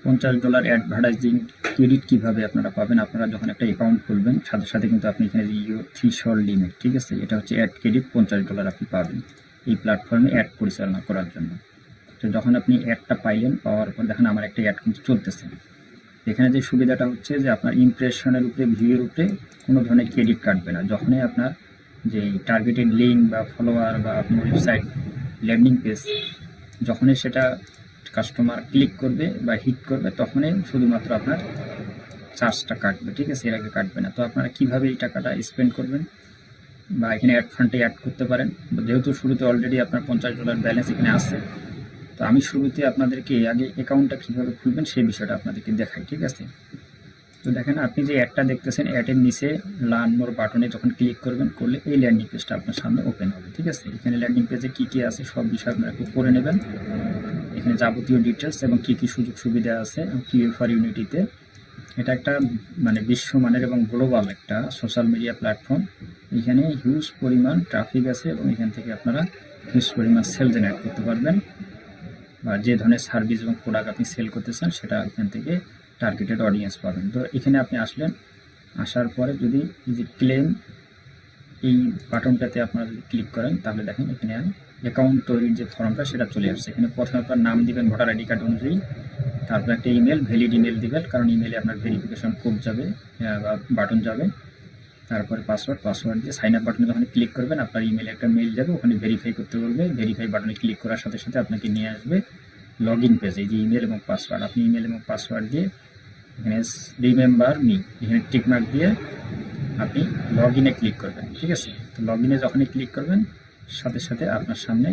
$50 advertising credit কীভাবে আপনারা পাবেন? আপনারা যখন একটা অ্যাকাউন্ট খুলবেন সাথে সাথে কিন্তু আপনি এখানে যে থ্রেশহোল্ড লিমিট, ঠিক আছে, এটা হচ্ছে অ্যাড ক্রেডিট $50 আপনি পাবেন এই প্ল্যাটফর্মে অ্যাড পরিচালনা করার জন্য। তো যখন আপনি অ্যাডটা পাইলেন, পাওয়ার পর দেখেন আমার একটা অ্যাড কিন্তু চলতেছে। এখানে যে সুবিধাটা হচ্ছে যে আপনার ইমপ্রেশনের উপরে, ভিউয়ের উপরে কোনো ধরনের ক্রেডিট কাটবে না। যখনই আপনার যে টার্গেটেড লিঙ্ক বা ফলোয়ার বা আপনার ওয়েবসাইট ল্যান্ডিং পেজ যখনই সেটা কাস্টমার ক্লিক করবে বা হিট করবে তখনই শুধুমাত্র আপনার চার্জটা কাটবে, ঠিক আছে, এর আগে কাটবে না। তো আপনারা কীভাবে এই টাকাটা স্পেন্ড করবেন বা এখানে অ্যাড ফান্ডে অ্যাড করতে পারেন, যেহেতু শুরুতে অলরেডি আপনার $50 ব্যালেন্স এখানে আছে। তো আমি শুরুতে আপনাদেরকে আগে অ্যাকাউন্টটা কীভাবে খুলবেন সেই বিষয়টা আপনাদেরকে দেখাই, ঠিক আছে। তো দেখেন আপনি যে অ্যাডটা দেখতেছেন, অ্যাডের নিচে লার্ন মোর বাটনে যখন ক্লিক করবেন, করলে এই ল্যান্ডিং পেজটা আপনার সামনে ওপেন হবে, ঠিক আছে। এখানে ল্যান্ডিং পেজে কী কী আছে সব বিষয় আপনারা একটু পড়ে নেবেন। এখানে যাবতীয় ডিটেলস এবং কী কী সুযোগ সুবিধা আছে কিউ ফর ইউনিটিতে। এটা একটা মানে বিশ্বমানের এবং গ্লোবাল একটা সোশ্যাল মিডিয়া প্ল্যাটফর্ম। এখানে হিউজ পরিমাণ ট্রাফিক আছে এবং এখান থেকে আপনারা হিউজ পরিমাণ সেল জেনারেট করতে পারবেন, বা যে ধরনের সার্ভিস এবং প্রোডাক্ট আপনি সেল করতে চান সেটা এখান থেকে টার্গেটেড অডিয়েন্স পাবেন। তো এখানে আপনি আসলেন, আসার পরে যদি এই যে ক্লেম এই বাটনটাতে আপনারা যদি ক্লিক করেন তাহলে দেখেন এখানে অ্যাকাউন্ট তৈরির যে ফর্মটা সেটা চলে আসছে। এখানে প্রথমে আপনার নাম দিবেন ভোটার আইডি কার্ড অনুযায়ী, তারপর একটা ইমেল, ভ্যালিড ইমেল দিবেন, কারণ ইমেলে আপনার ভেরিফিকেশন কোড যাবে বা বাটন যাবে। তারপরে পাসওয়ার্ড দিয়ে সাইন আপ বাটনে যখন ক্লিক করবেন আপনার ইমেলে একটা মেল যাবে, ওখানে ভেরিফাই করতে বলবে। ভেরিফাই বাটনে ক্লিক করার সাথে সাথে আপনাকে নিয়ে আসবে লগ ইন পেজে, এই যে ইমেল এবং পাসওয়ার্ড। আপনি ইমেল এবং পাসওয়ার্ড দিয়ে এখানে রিমেম্বার মি এখানে টিকমার্ক দিয়ে আপনি লগ ইনে ক্লিক করবেন, ঠিক আছে। তো লগ ইনে যখনই ক্লিক করবেন সাথে সাথে আপনার সামনে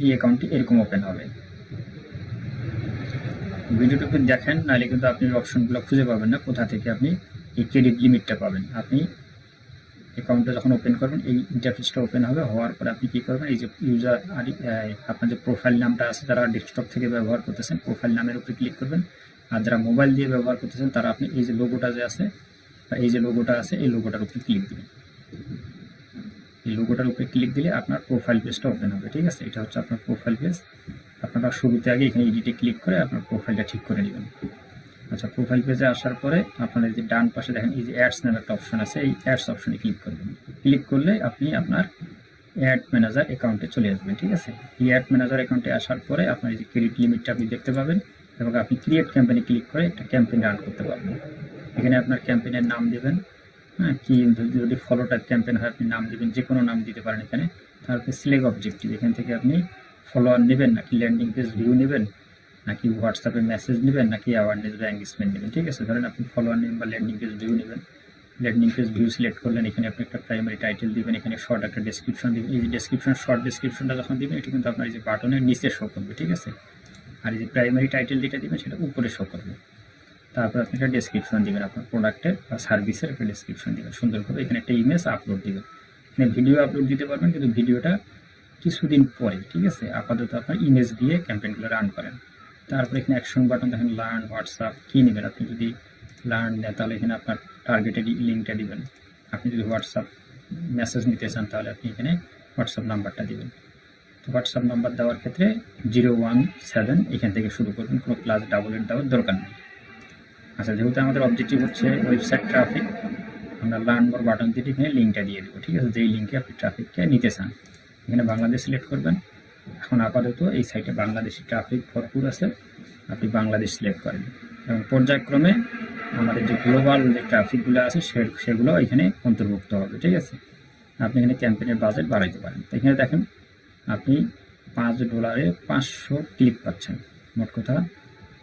এই অ্যাকাউন্টটি এরকম ওপেন হবে। ভিডিওটুকু দেখেন, নাহলে কিন্তু আপনি অপশনগুলো খুঁজে পাবেন না, কোথা থেকে আপনি এই ক্রেডিট লিমিটটা পাবেন। আপনি অ্যাকাউন্টটা যখন ওপেন করবেন এই ইন্টারফেসটা ওপেন হবে, হওয়ার পর আপনি কী করবেন, এই যে ইউজার আপনার যে প্রোফাইল নামটা আছে, যারা ডেস্কটপ থেকে ব্যবহার করতেছেন প্রোফাইল নামের উপরে ক্লিক করবেন। আর যারা মোবাইল দিয়ে ব্যবহার করতেছেন তারা আপনি এই যে লোগোটা যে আছে বা এই যে লোগোটা আছে এই লোগোটার উপরে ক্লিক দিবেন। এই লোগোটার উপরে ক্লিক দিলে আপনার প্রোফাইল পেজটা ওপেন হবে, ঠিক আছে। এটা হচ্ছে আপনার প্রোফাইল পেজ। আপনারা শুরুতে আগে এখানে এডিটে ক্লিক করে আপনার প্রোফাইলটা ঠিক করে নেবেন। আচ্ছা, প্রোফাইল পেজে আসার পরে আপনার এই যে ডান পাশে দেখেন এই যে অ্যাডস নামে একটা অপশন আছে, এই অ্যাডস অপশনে ক্লিক করবেন। ক্লিক করলে আপনি আপনার অ্যাড ম্যানেজার অ্যাকাউন্টে চলে আসবেন, ঠিক আছে। এই অ্যাড ম্যানেজার অ্যাকাউন্টে আসার পরে আপনার এই যে ক্রেডিট লিমিটটা আপনি দেখতে পাবেন এবং আপনি ক্রিয়েট ক্যাম্পেইনে ক্লিক করে একটা ক্যাম্পেইন রান করতে পারবেন। এখানে আপনার ক্যাম্পেইনের নাম দেবেন, হ্যাঁ, কি যদি ফলো টাইপ ক্যাম্পেইন হয় আপনি নাম দেবেন, যে কোনো নাম দিতে পারেন এখানে। তারপরে সিলেক্ট অবজেক্টিভ, এখান থেকে আপনি ফলোয়ার নেবেন নাকি ল্যান্ডিং পেজ ভিউ নেবেন, নাকি হোয়াটসঅ্যাপে মেসেজ নেবেন, নাকি অ্যাওয়ারনেস বা এঙ্গেজমেন্ট নেবেন, ঠিক আছে। ধরেন আপনি ফলোয়ার নেবেন বা ল্যান্ডিং পেজ ভিউ নেবেন। ল্যান্ডিং পেজ ভিউ সিলেক্ট করলেন, এখানে আপনি একটা প্রাইমারি টাইটেল দিবেন, এখানে শর্ট একটা ডেসক্রিপশন দিবেন। এই যে ডেসক্রিপশন, শর্ট ডেসক্রিপশনটা যখন দিবেন এটা কিন্তু আপনার এই যে বাটনের নিচে শো করবে, ঠিক আছে। আর এই যে প্রাইমারি টাইটেল যেটা দিবেন সেটা উপরে শো করবে। তারপর আপনি একটা ডেসক্রিপশন দিবেন, আপনার প্রোডাক্টের বা সার্ভিসের একটা ডেসক্রিপশন দিবেন সুন্দরভাবে। এখানে একটা ইমেজ আপলোড দিবেন। এখানে ভিডিও আপলোড দিতে পারবেন, কিন্তু ভিডিওটা কিছুদিন পরে, ঠিক আছে। আপাতত আপনার ইমেজ দিয়ে ক্যাম্পেইনগুলো রান করেন। তারপরে এখানে অ্যাকশন বাটন দেখেন, লার্ন, হোয়াটসঅ্যাপ কী নেবেন। আপনি যদি লার্ন নেন তাহলে এখানে আপনার টার্গেটেড লিঙ্কটা দিবেন। আপনি যদি হোয়াটসঅ্যাপ মেসেজ নিতে চান তাহলে আপনি এখানে হোয়াটসঅ্যাপ নাম্বারটা দিবেন। তো হোয়াটসঅ্যাপ নাম্বার দেওয়ার ক্ষেত্রে 017 এখান থেকে শুরু করবেন, কোনো +8 দেওয়ার দরকার নেই। আচ্ছা, যেহেতু আমাদের অবজেক্টিভ হচ্ছে ওয়েবসাইট ট্রাফিক, আমরা লার্ন মোর বাটন দিয়ে এখানে লিঙ্কটা দিয়ে দেবো, ঠিক আছে, যেই লিঙ্কে আপনি ট্রাফিককে নিতে চান। এখানে বাংলাদেশ সিলেক্ট করবেন। এখন আপাতত এই সাইটে বাংলাদেশি ট্রাফিক ভরপুর আছে, আপনি বাংলাদেশ সিলেক্ট করেন এবং পর্যায়ক্রমে আমাদের যে গ্লোবাল যে ট্রাফিকগুলো আছে সেগুলো এখানে অন্তর্ভুক্ত হবে, ঠিক আছে। আপনি এখানে ক্যাম্পেইনের বাজেট বাড়াইতে পারেন। তো এখানে দেখেন আপনি $5 500 ক্লিক পাচ্ছেন। মোট কথা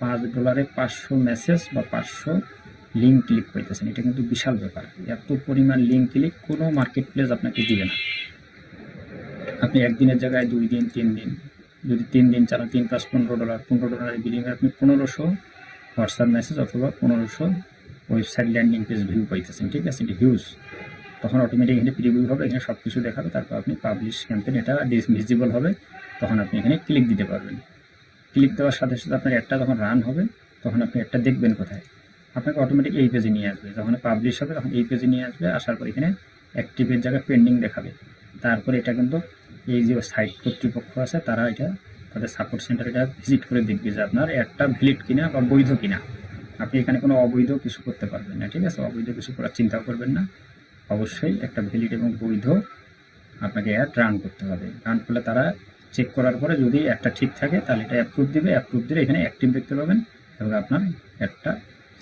$5 500 মেসেজ বা 500 লিঙ্ক ক্লিক পাইতেছেন। এটা কিন্তু বিশাল ব্যাপার। এত পরিমাণ লিঙ্ক ক্লিক কোনো মার্কেট প্লেস আপনাকে দিবে না। আপনি একদিনের জায়গায় 2 দিন 3 দিন, যদি 3 দিন চালান, 3 + $15, $15 বিনিময়ে আপনি 1500 হোয়াটসঅ্যাপ মেসেজ অথবা 1500 ওয়েবসাইট ল্যান্ডিং পেজ ভিউ পাইতেছেন, ঠিক আছে। এটা হিউজ। তখন অটোমেটিক এখানে প্রিভিউ হবে, এখানে সব কিছু দেখাবে। তারপর আপনি পাবলিশ ক্যাম্পেইন, এটা ভিজিবল হবে, তখন আপনি এখানে ক্লিক দিতে পারবেন। ক্লিক দেওয়ার সাথে সাথে আপনার একটা যখন রান হবে তখন আপনি একটা দেখবেন কোথায়, আপনাকে অটোমেটিক এই পেজে নিয়ে আসবে। যখন পাবলিশ হবে তখন এই পেজে নিয়ে আসবে, আসার পর এখানে অ্যাক্টিভের জায়গায় পেন্ডিং দেখাবে। তারপরে এটা কিন্তু এই যে সাইট কর্তৃপক্ষ আছে তারা এটা তাদের সাপোর্ট সেন্টারটা ভিজিট করে দেখবে যে আপনার অ্যাডটা ভ্যালিড কিনা বা বৈধ কিনা। আপনি এখানে কোনো অবৈধ কিছু করতে পারবেন না, ঠিক আছে? অবৈধ কিছু করার চিন্তাও করবেন না। অবশ্যই একটা ভ্যালিড এবং বৈধ আপনাকে অ্যাড রান করতে হবে। রান করলে তারা চেক করার পরে যদি একটা ঠিক থাকে তাহলে এটা অ্যাপ্রুভ দিবে, অ্যাপ্রুভ দিলে এখানে অ্যাক্টিভ দেখতে পাবেন এবং আপনার অ্যাডটা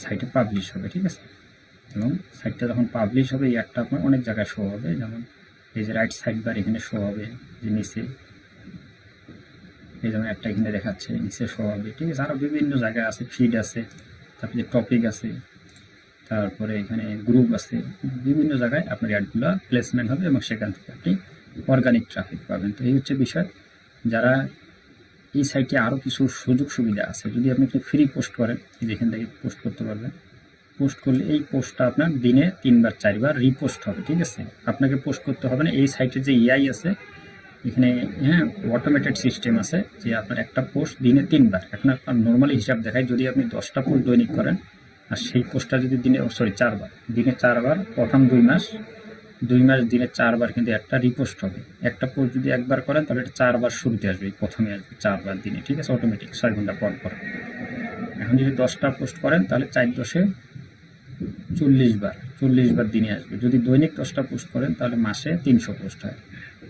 সাইটে পাবলিশ হবে, ঠিক আছে? এবং সাইটটা যখন পাবলিশ হবে এই অ্যাডটা আপনার অনেক জায়গায় শো হবে, যেমন এই যে রাইট সাইড বার এখানে শো হবে, যে নিচে এই যেমন একটা এখানে দেখাচ্ছে নিচে শো হবে, ঠিক আছে? আরও বিভিন্ন জায়গায় আছে, ফিড আছে, তারপরে টপিক আছে, তারপরে এখানে গ্রুপ আছে, বিভিন্ন জায়গায় আপনার অ্যাডগুলো প্লেসমেন্ট হবে এবং সেখান থেকে আপনি অর্গানিক ট্রাফিক পাবেন। তো এই হচ্ছে বিষয়। যারা এই সাইটে আরও কিছু সুযোগ সুবিধা আছে, যদি আপনি ফ্রি পোস্ট করেন যেখান থেকে পোস্ট করতে পারবেন। পোস্ট করলে এই পোস্টটা আপনার দিনে 3 বার 4 বার রিপোস্ট হবে, ঠিক আছে? আপনাকে পোস্ট করতে হবে না। এই সাইটে যে এআই আছে এখানে, হ্যাঁ, অটোমেটেড সিস্টেম আছে যে আপনার একটা পোস্ট দিনে 3 বার। এখন আপনার নর্মালি হিসাব দেখায় যদি আপনি 10টা পোস্ট দৈনিক করেন আর সেই পোস্টটা যদি দিনে 4 বার, দিনে 4 বার, প্রথম 2 মাস দিনে 4 বার কিন্তু একটা রিপোস্ট হবে। একটা পোস্ট যদি একবার করেন তাহলে এটা 4 বার শুরুতে আসবে, প্রথমে আসবে 4 বার দিনে, ঠিক আছে? অটোমেটিক 6 ঘন্টা পর পর। এখন যদি 10টা পোস্ট করেন তাহলে 4 10-এ 40 বার দিনে আসবে। যদি দৈনিক 10টা পোস্ট করেন তাহলে মাসে 300 পোস্ট হয়।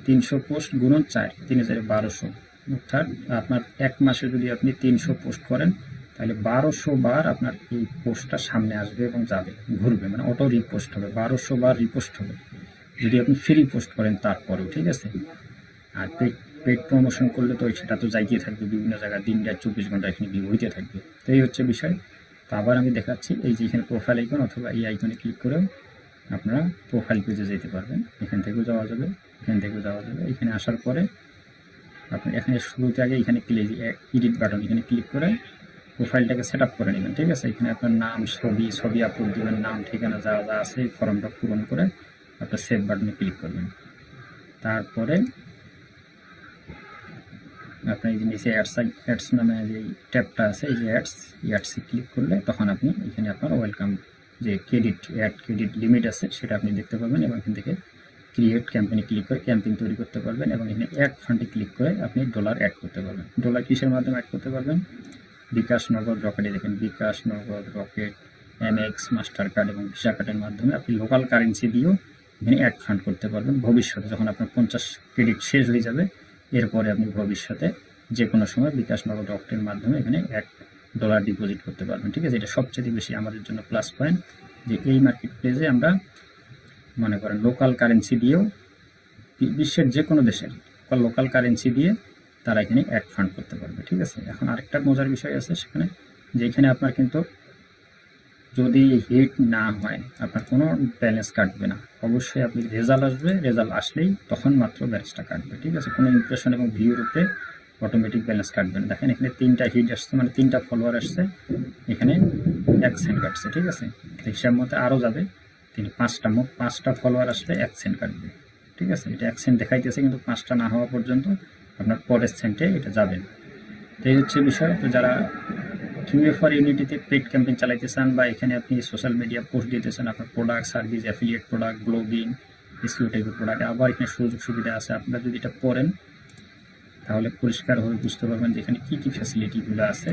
300 পোস্ট গুণন 4, 3,1200, অর্থাৎ আপনার এক মাসে যদি আপনি 300 পোস্ট করেন তাহলে 1200 বার আপনার এই পোস্টটা সামনে আসবে এবং যাবে, ঘুরবে, মানে অটো রিপোস্ট হবে, 1200 বার রিপোস্ট হবে যদি আপনি ফ্রি পোস্ট করেন তারপরেও, ঠিক আছে? আর পেড প্রমোশন করলে তো সেটা তো যাইতে থাকবে বিভিন্ন জায়গায়, দিন রাত 24 ঘন্টা এখানে ভিউ হইতে থাকবে। তো এই হচ্ছে বিষয়। তো আবার আমি দেখাচ্ছি, এই যে এখানে প্রোফাইল আইকন অথবা এই আইকনে ক্লিক করেও আপনারা প্রোফাইল পেজে যেতে পারবেন। এখান থেকেও যাওয়া যাবে, এখান থেকেও যাওয়া যাবে। এখানে আসার পরে আপনি এখানে শুরুতে আগে এখানে এডিট বাটন, এখানে ক্লিক করে প্রোফাইলটাকে সেট আপ করে নেবেন, ঠিক আছে? এখানে আপনার নাম, ছবি আপলোড দেবেন, নাম ঠিকানা যা যা আছে এই ফর্মটা পূরণ করে আপনার সেভ বাটনে ক্লিক করবেন। তারপরে আপনি এই যে নিচে অ্যাডস নামে যে ট্যাবটা আছে, এই যে অ্যাডসে ক্লিক করলে তখন আপনি এখানে আপনার ওয়েলকাম যে ক্রেডিট লিমিট আছে সেটা আপনি দেখতে পাবেন এবং এখান থেকে ক্রিয়েট ক্যাম্পেইনে ক্লিক করে ক্যাম্পেইন তৈরি করতে পারবেন এবং এখানে অ্যাড ফান্ডে ক্লিক করে আপনি ডলার অ্যাড করতে পারবেন। ডলার কিসের মাধ্যমে অ্যাড করতে পারবেন? বিকাশ, নগদ, রকেটে দেখেন বিকাশ, নগদ, রকেট, এমএক্স, মাস্টার কার্ড এবং ভিসা কার্ডের মাধ্যমে আপনি লোকাল কারেন্সি দিয়েও এখানে অ্যাড ফান্ড করতে পারবেন। ভবিষ্যতে যখন আপনার 50 ক্রেডিট শেষ হয়ে যাবে এরপরে আপনি ভবিষ্যতে যে কোনো সময় বিকাশ, নগদ, রকেটের মাধ্যমে এখানে $1 ডিপোজিট করতে পারবেন, ঠিক আছে? এটা সবচেয়ে বেশি আমাদের জন্য প্লাস পয়েন্ট যে এই মার্কেট প্লেসে আমরা মনে করেন লোকাল কারেন্সি দিয়েও বিশ্বের যে কোনো দেশের লোকাল কারেন্সি দিয়ে তারা এখানে অ্যাড ফান্ড করতে পারবে, ঠিক আছে? এখন আরেকটা মজার বিষয় আছে সেখানে, যে এখানে আপনার কিন্তু যদি হিট না হয় আপনার কোনো ব্যালেন্স কাটবে না। অবশ্যই আপনি রেজাল্ট আসবে, রেজাল্ট আসলেই তখন মাত্র ব্যালেন্সটা কাটবে, ঠিক আছে? কোনো ইমপ্রেশন এবং ভিউর উপরে অটোমেটিক ব্যালেন্স কাটবে না। দেখেন এখানে 3টা হিট আসছে, মানে 3টা ফলোয়ার আসছে, এখানে 1 সেন্ট কাটছে, ঠিক আছে? হিসাব মতো আরও যাবে, 5টা ফলোয়ার আসলে 1 সেন্ট কাটবে, ঠিক আছে? এটা 1 সেন্ট দেখাইতেছে কিন্তু 5টা না হওয়া পর্যন্ত আপনার পরের সেন্টে এটা যাবে না। তো এই হচ্ছে বিষয়। তো যারা কিউএফআর ইউনিটিতে পেড ক্যাম্পেইন চালাইতে চান বা এখানে আপনি সোশ্যাল মিডিয়া পোস্ট দিতে চান আপনার product, service, affiliate product, blogging, SEO টাইপের প্রোডাক্ট, আবার এখানে সুযোগ সুবিধা আছে। আপনারা যদি এটা পড়েন তাহলে পরিষ্কারভাবে বুঝতে পারবেন যে এখানে কী কী ফ্যাসিলিটিগুলো আছে।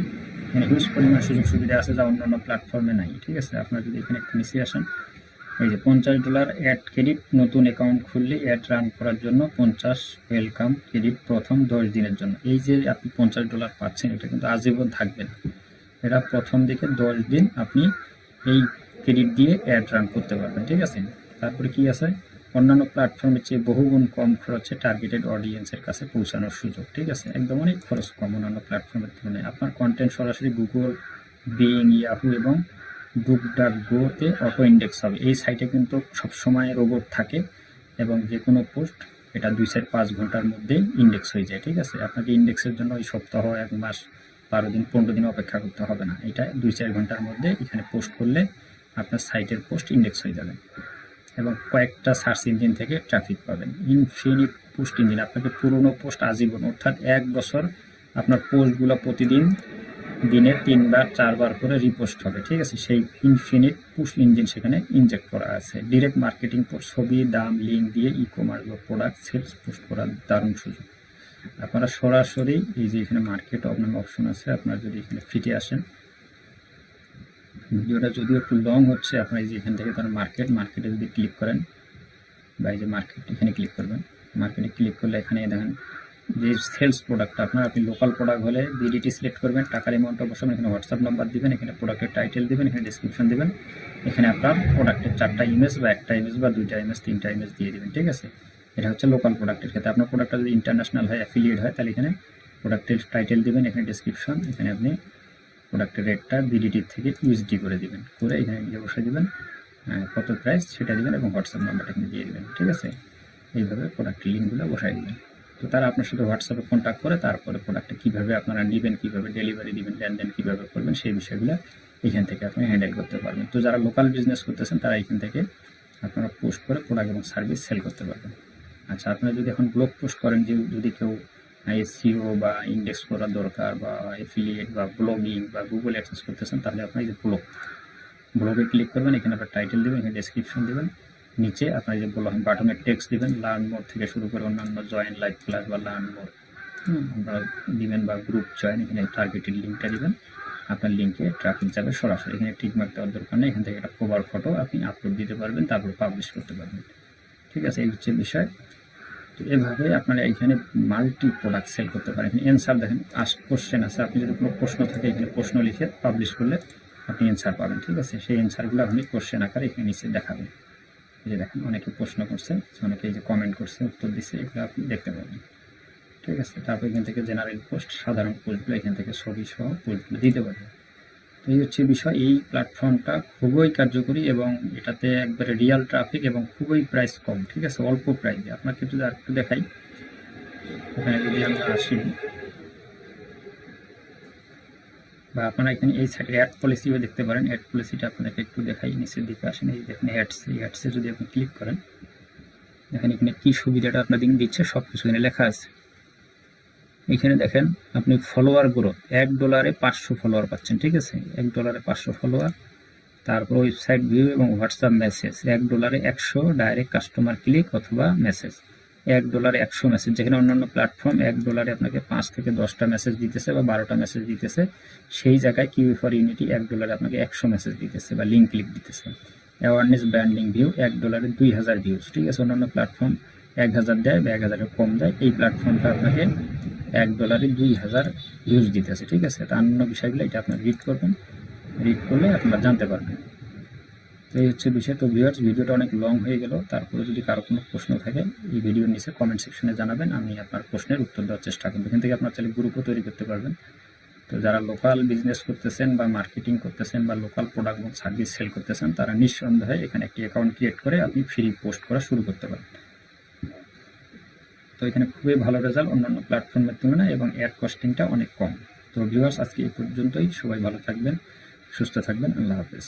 এখানে হিউজ পরিমাণ সুযোগ সুবিধা আছে যা অন্যান্য প্ল্যাটফর্মে নাই, ঠিক আছে? আপনারা যদি এখানে একটু নিচে আসেন, এই যে $50 অ্যাড ক্রেডিট, নতুন অ্যাকাউন্ট খুললে অ্যাড রান করার জন্য 50 ওয়েলকাম ক্রেডিট প্রথম 10 দিনের জন্য। এই যে আপনি $50 পাচ্ছেন এটা কিন্তু আজীবন থাকবে না, এটা প্রথম দিকে 10 দিন আপনি এই ক্রেডিট দিয়ে অ্যাড রান করতে পারবেন, ঠিক আছে? তারপরে কি আছে, অন্যান্য প্ল্যাটফর্মের চেয়ে বহুগুণ কম খরচে টার্গেটেড অডিয়েন্সের কাছে পৌঁছানোর সুযোগ, ঠিক আছে? একদম অনেক খরচ কম অন্যান্য প্ল্যাটফর্মের তুলনায়। আপনার কন্টেন্ট সরাসরি গুগল, বিং, ইয়াহু এবং DuckDuckGo-তে অটো ইন্ডেক্স হবে। এই সাইটে কিন্তু সবসময় রোবট থাকে এবং যে কোনো পোস্ট এটা 2-5 ঘন্টার মধ্যেই ইন্ডেক্স হয়ে যায়, ঠিক আছে? আপনাকে ইন্ডেক্সের জন্য ওই সপ্তাহ, 1 মাস, 12 দিন, 15 দিন অপেক্ষা করতে হবে না। এটা 2-4 ঘন্টার মধ্যে এখানে পোস্ট করলে আপনার সাইটের পোস্ট ইন্ডেক্স হয়ে যাবে এবং কয়েকটা সার্চ ইঞ্জিন থেকে ট্রাফিক পাবেন। ইনফিনিট পোস্ট ইঞ্জিন আপনাকে পুরনো পোস্ট আজীবন, অর্থাৎ 1 বছর আপনার পোস্টগুলো প্রতিদিন দিনে 3 বার 4 বার করে রিপোস্ট হবে, ঠিক আছে? সেই ইনফিনিট পোস্ট ইঞ্জিন সেখানে ইনজেক্ট করা আছে। ডিরেক্ট মার্কেটিং, ছবি, দাম, লিঙ্ক দিয়ে ই কমার্স বা প্রোডাক্ট সেলস পোস্ট করার দারুণ সুযোগ। আপনারা সরাসরি এই যে এখানে মার্কেট নামে অপশন আছে, আপনারা যদি এখানে ফিটে আসেন, ভিডিওটা যদিও একটু লং হচ্ছে, আপনারা এই যে এখান থেকে তার মার্কেটে যদি ক্লিক করেন, বা এই যে মার্কেট এখানে ক্লিক করবেন, মার্কেটে ক্লিক করলে এখানে দেখেন যে সেলস প্রোডাক্ট আপনি লোকাল প্রোডাক্ট হলে বিডিটি সিলেক্ট করবেন, টাকার অ্যামাউন্টটা বসাবেন, এখানে হোয়াটসঅ্যাপ নাম্বার দিবেন, এখানে প্রোডাক্টের টাইটেল দিবেন, এখানে ডিসক্রিপশন দিবেন, এখানে আপনার প্রোডাক্টের 4টা ইমেজ বা 1টা ইমেজ বা 2টা ইমেজ 3টা ইমেজ দিয়ে দিবেন। ঠিক আছে, এটা হচ্ছে লোকাল প্রোডাক্টের ক্ষেত্রে। আপনার প্রোডাক্টটা যদি ইন্টারন্যাশনাল হয়, অ্যাফিলিয়েট হয়, তাহলে এখানে প্রোডাক্টের টাইটেল দিবেন, এখানে ডিসক্রিপশন, এখানে আপনি প্রোডাক্টের রেটটা বিডিটি থেকে ইউএসডি করে দিবেন, করে এখানে নিয়ে বসে দিবেন, কত প্রাইস সেটা দিবেন এবং হোয়াটসঅ্যাপ নাম্বারটা এখানে দিয়ে দিবেন। ঠিক আছে, এইভাবে প্রোডাক্টের লিঙ্কগুলো বসাই দিবেন। তো তারা আপনার সাথে হোয়াটসঅ্যাপে কন্ট্যাক্ট করে তারপরে প্রোডাক্টটা কীভাবে আপনারা নেবেন, কীভাবে ডেলিভারি দিবেন, লেনদেন কীভাবে করবেন, সেই বিষয়গুলো এখান থেকে আপনি হ্যান্ডেল করতে পারবেন। তো যারা লোকাল বিজনেস করতেছেন তারা এখান থেকে আপনারা পোস্ট করে প্রোডাক্ট এবং সার্ভিস সেল করতে পারবেন। আচ্ছা, আপনারা যদি এখন ব্লগ পোস্ট করেন, যে যদি কেউ এসইও বা ইন্ডেক্স করার দরকার বা এফিলিয়েট বা ব্লগিং বা গুগল অ্যাক্সেস করতেছেন, তাহলে আপনার যে ব্লগে ক্লিক করবেন, এখানে আপনার টাইটেল দেবেন, এখানে ডেসক্রিপশন দেবেন, নিচে আপনার যে বাটনের টেক্সট দিবেন, লার্ন মোর থেকে শুরু করে অন্যান্য জয়েন লাইভ ক্লাস বা লার্ন মোর আমরা দিবেন, বা গ্রুপ জয়েন, এখানে টার্গেটেড লিঙ্কটা দিবেন, আপনার লিঙ্কে ট্রাফিক যাবে সরাসরি। এখানে টিকমার্ক দেওয়ার দরকার নেই, এখান থেকে একটা কভার ফটো আপনি আপলোড দিতে পারবেন, তারপর পাবলিশ করতে পারবেন। ঠিক আছে, এই হচ্ছে বিষয়। তো এভাবে আপনারা এখানে মাল্টি প্রোডাক্ট সেল করতে পারেন। এখানে অ্যান্সার দেখেন, আস্ক কোশ্চেন আছে, আপনি যদি কোনো প্রশ্ন থাকে এখানে প্রশ্ন লিখে পাবলিশ করলে আপনি অ্যান্সার পাবেন। ঠিক আছে, সেই অ্যান্সারগুলো আপনি কোশ্চেন আকারে এখানে নিচে দেখাবেন। এই যে দেখেন, অনেকে প্রশ্ন করছে, অনেকে এই যে কমেন্ট করছে, উত্তর দিচ্ছে, এগুলো আপনি দেখতে পাবেন। ঠিক আছে, তারপর এখান থেকে জেনারেল পোস্ট, সাধারণ পোস্টগুলো এখান থেকে ছবি সহ পোস্টগুলো দিতে পারবেন। তো এই হচ্ছে বিষয়। এই প্ল্যাটফর্মটা খুবই কার্যকরী এবং এটাতে একবারে রিয়াল ট্রাফিক এবং খুবই প্রাইস কম। ঠিক আছে, অল্প প্রাইসে। আপনাকে যদি আর একটু দেখাই, এখানে যদি আমরা আসি, বা আপনারা এখানে এই সাইডে অ্যাড পলিসিও দেখতে পারেন। অ্যাড পলিসিটা আপনাকে একটু দেখাই, নিচের দিকে আসেন, এই দেখেন অ্যাডসে যদি আপনি ক্লিক করেন, দেখেন এখানে কি সুবিধাটা আপনাদের দিচ্ছে, সব কিছু এখানে লেখা আছে। এখানে দেখেন আপনি ফলোয়ার গ্রোথ, $1 500 ফলোয়ার পাচ্ছেন। ঠিক আছে, $1 500 ফলোয়ার, তারপর ওয়েবসাইট ভিউ এবং WhatsApp message, $1 100 direct customer click অথবা মেসেজ, $1 100 মেসেজ, যেখানে অন্যান্য প্ল্যাটফর্ম $1 আপনাকে 5 থেকে 10টা মেসেজ দিতেছে বা 12টা মেসেজ দিতেছে, সেই জায়গায় কিউ ফর ইউনিটি $1 আপনাকে 100 মেসেজ দিতেছে বা লিঙ্ক ক্লিক দিতেছে। Awareness branding view, $1 2000 views. ঠিক আছে, অন্যান্য প্ল্যাটফর্ম 1000 দেয় বা 1000-এর কম দেয়, এই প্ল্যাটফর্মটা আপনাকে $1 2000 ভিউজ দিতেছে। ঠিক আছে, তো অন্য বিষয়গুলো এটা আপনার রিড করবেন, রিড করলে আপনারা জানতে পারবেন। তো এই হচ্ছে বিষয়। তো ভিউয়ার্স, ভিডিওটা অনেক লং হয়ে গেল, তারপরে যদি কারো কোনো প্রশ্ন থাকে এই ভিডিওর নিচে কমেন্ট সেকশনে জানাবেন, আমি আপনার প্রশ্নের উত্তর দেওয়ার চেষ্টা করব। এখান থেকে আপনার চাইলে গ্রুপও তৈরি করতে পারবেন। তো যারা লোকাল বিজনেস করতেছেন বা মার্কেটিং করতেছেন বা লোকাল প্রোডাক্ট এবং সার্ভিস সেল করতেছেন, তারা নিঃসন্দেহে এখানে একটি অ্যাকাউন্ট ক্রিয়েট করে আপনি ফ্রি পোস্ট করা শুরু করতে পারেন। তো এখানে খুবই ভালো রেজাল্ট অন্যান্য প্ল্যাটফর্মের তুলনায় এবং অ্যাড কস্টিংটা অনেক কম। তো ভিউয়ার্স, আজকে এই পর্যন্তই। সবাই ভালো থাকবেন, সুস্থ থাকবেন। আল্লাহ হাফেজ।